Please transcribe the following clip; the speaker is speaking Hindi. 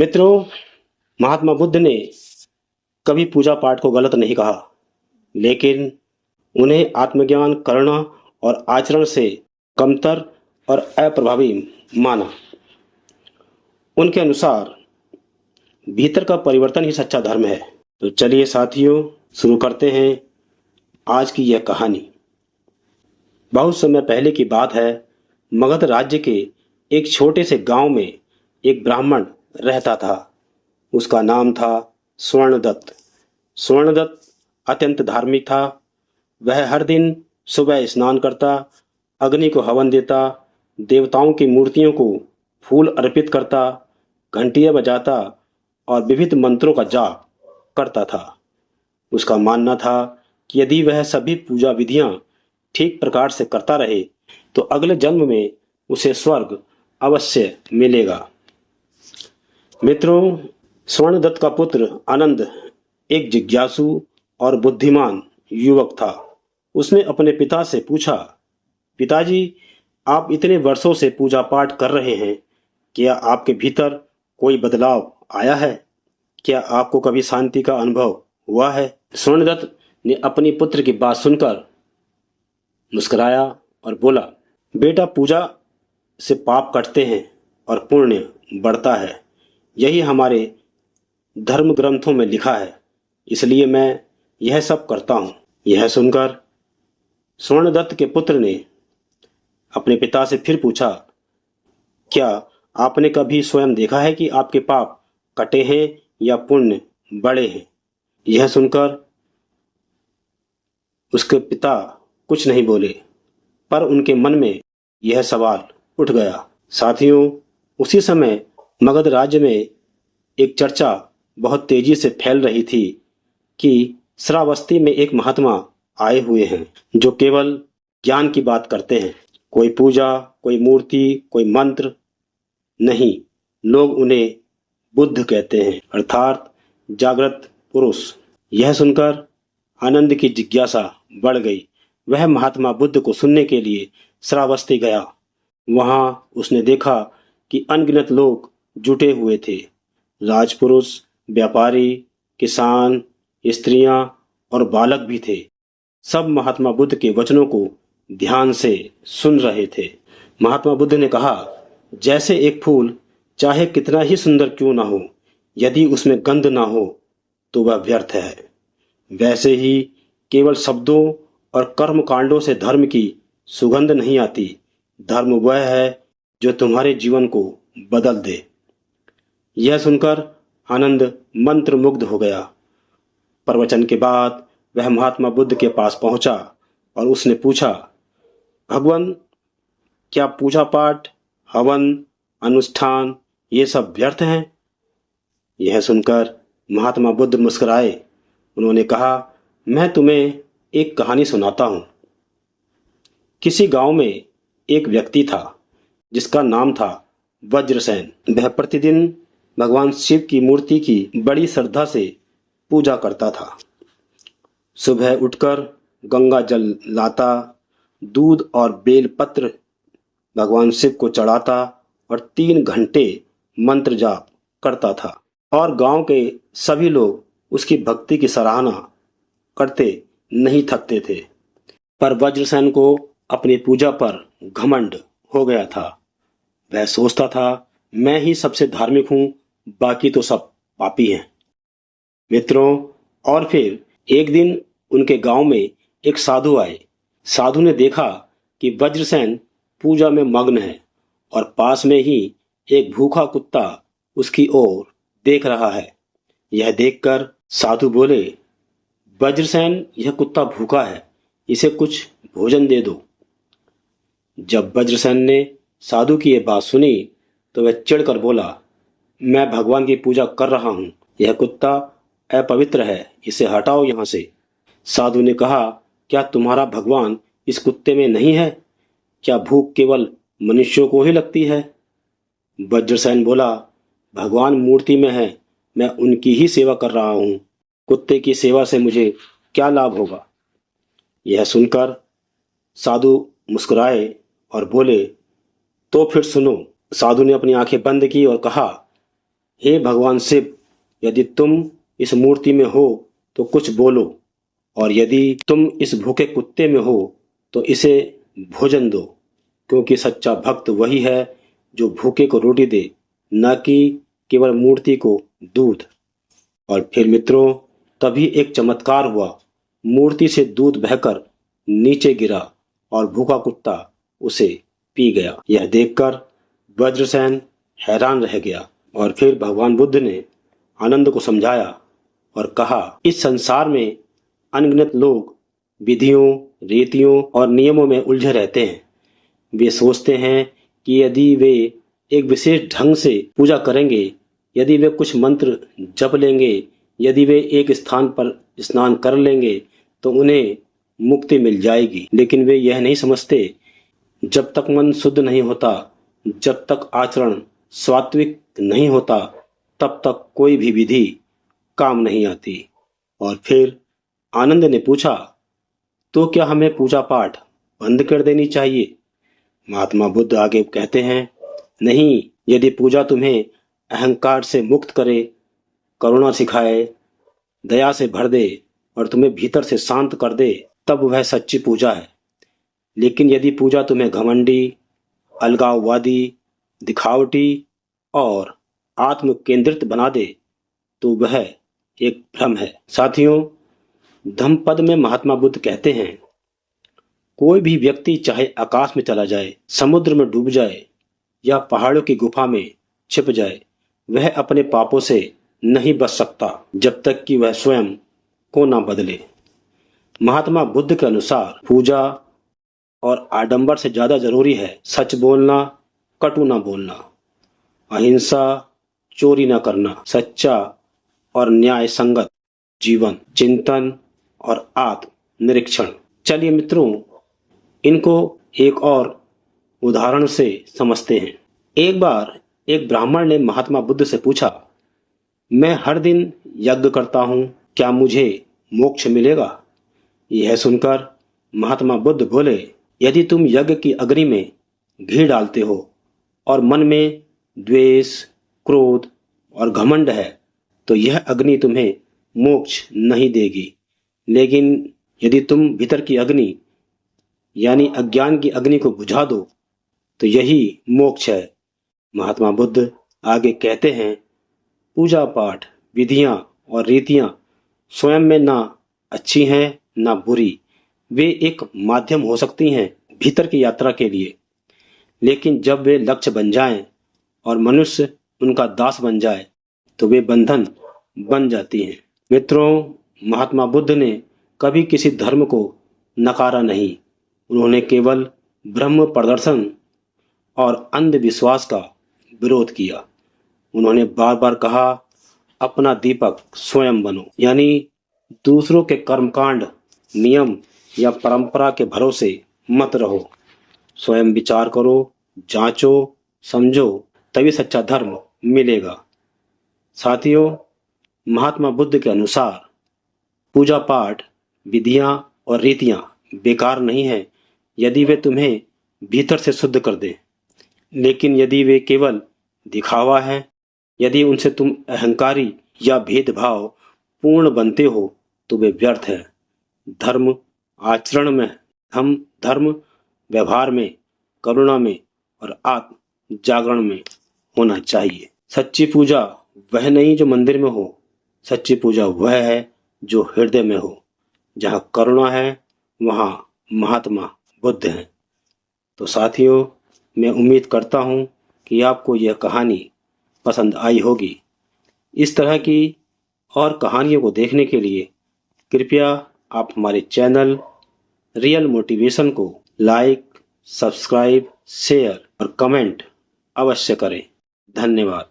मित्रों, महात्मा बुद्ध ने कभी पूजा पाठ को गलत नहीं कहा, लेकिन उन्हें आत्मज्ञान, करुणा और आचरण से कमतर और अप्रभावी माना। उनके अनुसार भीतर का परिवर्तन ही सच्चा धर्म है। तो चलिए साथियों, शुरू करते हैं आज की यह कहानी। बहुत समय पहले की बात है। मगध राज्य के एक छोटे से गांव में एक ब्राह्मण रहता था। उसका नाम था स्वर्णदत्त। स्वर्णदत्त अत्यंत धार्मिक था। वह हर दिन सुबह स्नान करता, अग्नि को हवन देता, देवताओं की मूर्तियों को फूल अर्पित करता, घंटियां बजाता और विविध मंत्रों का जाप करता था। उसका मानना था कि यदि वह सभी पूजा विधियां ठीक प्रकार से करता रहे तो अगले जन्म में उसे स्वर्ग अवश्य मिलेगा। मित्रों, स्वर्णदत्त का पुत्र आनंद एक जिज्ञासु और बुद्धिमान युवक था। उसने अपने पिता से पूछा, पिताजी, आप इतने वर्षों से पूजा पाठ कर रहे हैं, क्या आपके भीतर कोई बदलाव आया है? क्या आपको कभी शांति का अनुभव हुआ है? स्वर्णदत्त ने अपनी पुत्र की बात सुनकर मुस्कुराया और बोला, बेटा, पूजा से पाप कटते हैं और पुण्य बढ़ता है। यही हमारे धर्म ग्रंथों में लिखा है, इसलिए मैं यह सब करता हूँ। यह सुनकर स्वर्णदत्त के पुत्र ने अपने पिता से फिर पूछा, क्या आपने कभी स्वयं देखा है कि आपके पाप कटे हैं या पुण्य बढ़े हैं? यह सुनकर उसके पिता कुछ नहीं बोले, पर उनके मन में यह सवाल उठ गया। साथियों, उसी समय मगध राज्य में एक चर्चा बहुत तेजी से फैल रही थी कि श्रावस्ती में एक महात्मा आए हुए हैं जो केवल ज्ञान की बात करते हैं। कोई पूजा, कोई मूर्ति, कोई मंत्र नहीं। लोग उन्हें बुद्ध कहते हैं, अर्थात जागृत पुरुष। यह सुनकर आनंद की जिज्ञासा बढ़ गई। वह महात्मा बुद्ध को सुनने के लिए श्रावस्ती गया। वहां उसने देखा कि अनगिनत लोग जुटे हुए थे। राजपुरुष, व्यापारी, किसान, स्त्रियां और बालक भी थे। सब महात्मा बुद्ध के वचनों को ध्यान से सुन रहे थे। महात्मा बुद्ध ने कहा, जैसे एक फूल चाहे कितना ही सुंदर क्यों ना हो, यदि उसमें गंध ना हो तो वह व्यर्थ है। वैसे ही केवल शब्दों और कर्म कांडों से धर्म की सुगंध नहीं आती। धर्म वह है जो तुम्हारे जीवन को बदल दे। यह सुनकर आनंद मंत्र मुग्ध हो गया। प्रवचन के बाद वह महात्मा बुद्ध के पास पहुंचा और उसने पूछा, भगवान, क्या पूजा पाठ, हवन, अनुष्ठान ये सब व्यर्थ हैं? यह सुनकर महात्मा बुद्ध मुस्कुराए। उन्होंने कहा, मैं तुम्हें एक कहानी सुनाता हूं। किसी गांव में एक व्यक्ति था जिसका नाम था वज्रसेन। वह प्रतिदिन भगवान शिव की मूर्ति की बड़ी श्रद्धा से पूजा करता था। सुबह उठकर गंगा जल लाता, दूध और बेल पत्र भगवान शिव को चढ़ाता और 3 घंटे मंत्र जाप करता था। और गांव के सभी लोग उसकी भक्ति की सराहना करते नहीं थकते थे। पर वज्रसेन को अपनी पूजा पर घमंड हो गया था। वह सोचता था, मैं ही सबसे धार्मिक हूं, बाकी तो सब पापी हैं। मित्रों, और फिर एक दिन उनके गांव में एक साधु आए। साधु ने देखा कि वज्रसेन पूजा में मग्न है और पास में ही एक भूखा कुत्ता उसकी ओर देख रहा है। यह देखकर साधु बोले, वज्रसेन, यह कुत्ता भूखा है, इसे कुछ भोजन दे दो। जब वज्रसेन ने साधु की यह बात सुनी तो वह चिढ़कर बोला, मैं भगवान की पूजा कर रहा हूं, यह कुत्ता अपवित्र है, इसे हटाओ यहां से। साधु ने कहा, क्या तुम्हारा भगवान इस कुत्ते में नहीं है? क्या भूख केवल मनुष्यों को ही लगती है? वज्रसेन बोला, भगवान मूर्ति में है, मैं उनकी ही सेवा कर रहा हूं। कुत्ते की सेवा से मुझे क्या लाभ होगा? यह सुनकर साधु मुस्कुराए और बोले, तो फिर सुनो। साधु ने अपनी आंखें बंद की और कहा, हे भगवान शिव, यदि तुम इस मूर्ति में हो तो कुछ बोलो, और यदि तुम इस भूखे कुत्ते में हो तो इसे भोजन दो, क्योंकि सच्चा भक्त वही है जो भूखे को रोटी दे, न कि केवल मूर्ति को दूध। और फिर मित्रों, तभी एक चमत्कार हुआ। मूर्ति से दूध बहकर नीचे गिरा और भूखा कुत्ता उसे पी गया। यह देखकर वज्रसेन हैरान रह गया। और फिर भगवान बुद्ध ने आनंद को समझाया और कहा, इस संसार में अनगिनत लोग विधियों, रीतियों और नियमों में उलझे रहते हैं। वे सोचते हैं कि यदि वे एक विशेष ढंग से पूजा करेंगे, यदि वे कुछ मंत्र जप लेंगे, यदि वे एक स्थान पर स्नान कर लेंगे तो उन्हें मुक्ति मिल जाएगी। लेकिन वे यह नहीं समझते, जब तक मन शुद्ध नहीं होता, जब तक आचरण सात्विक नहीं होता, तब तक कोई भी विधि काम नहीं आती। और फिर आनंद ने पूछा, तो क्या हमें पूजा पाठ बंद कर देनी चाहिए? महात्मा बुद्ध आगे कहते हैं, नहीं, यदि पूजा तुम्हें अहंकार से मुक्त करे, करुणा सिखाए, दया से भर दे और तुम्हें भीतर से शांत कर दे, तब वह सच्ची पूजा है। लेकिन यदि पूजा तुम्हें घमंडी, अलगाववादी, दिखावटी और आत्म केंद्रित बना दे, तो वह एक भ्रम है। साथियों, धम्मपद में महात्मा बुद्ध कहते हैं, कोई भी व्यक्ति चाहे आकाश में चला जाए, समुद्र में डूब जाए या पहाड़ों की गुफा में छिप जाए, वह अपने पापों से नहीं बच सकता जब तक कि वह स्वयं को ना बदले। महात्मा बुद्ध के अनुसार पूजा और आडंबर से ज्यादा जरूरी है सच बोलना, कटु ना बोलना, अहिंसा, चोरी ना करना, सच्चा और न्याय संगत जीवन, चिंतन और आत्म निरीक्षण। चलिए मित्रों, इनको एक और उदाहरण से समझते हैं। एक बार एक ब्राह्मण ने महात्मा बुद्ध से पूछा, मैं हर दिन यज्ञ करता हूँ, क्या मुझे मोक्ष मिलेगा? यह सुनकर महात्मा बुद्ध बोले, यदि तुम यज्ञ की अग्नि में घी डालते हो और मन में द्वेष, क्रोध और घमंड है, तो यह अग्नि तुम्हें मोक्ष नहीं देगी। लेकिन यदि तुम भीतर की अग्नि यानी अज्ञान की अग्नि को बुझा दो, तो यही मोक्ष है। महात्मा बुद्ध आगे कहते हैं, पूजा पाठ, विधियां और रीतियां स्वयं में ना अच्छी हैं ना बुरी, वे एक माध्यम हो सकती हैं भीतर की यात्रा के लिए। लेकिन जब वे लक्ष्य बन जाएं और मनुष्य उनका दास बन जाए, तो वे बंधन बन जाती हैं। मित्रों, महात्मा बुद्ध ने कभी किसी धर्म को नकारा नहीं। उन्होंने केवल ब्रह्म प्रदर्शन और अंधविश्वास का विरोध किया। उन्होंने बार बार कहा, अपना दीपक स्वयं बनो, यानी दूसरों के कर्मकांड, नियम या परंपरा के भरोसे मत रहो। स्वयं विचार करो, जांचो, समझो, तभी सच्चा धर्म मिलेगा। साथियों, महात्मा बुद्ध के अनुसार पूजा पाठ, विधियां और रीतियां बेकार नहीं है यदि वे तुम्हें भीतर से शुद्ध कर दें। लेकिन यदि वे केवल दिखावा है, यदि उनसे तुम अहंकारी या भेदभाव पूर्ण बनते हो, तो वे व्यर्थ है। धर्म आचरण में, हम धर्म व्यवहार में, करुणा में और आत्म जागरण में होना चाहिए। सच्ची पूजा वह नहीं जो मंदिर में हो, सच्ची पूजा वह है जो हृदय में हो। जहाँ करुणा है, वहाँ महात्मा बुद्ध हैं। तो साथियों, मैं उम्मीद करता हूँ कि आपको यह कहानी पसंद आई होगी। इस तरह की और कहानियों को देखने के लिए कृपया आप हमारे चैनल रियल मोटिवेशन को लाइक, सब्सक्राइब, शेयर और कमेंट अवश्य करें। धन्यवाद।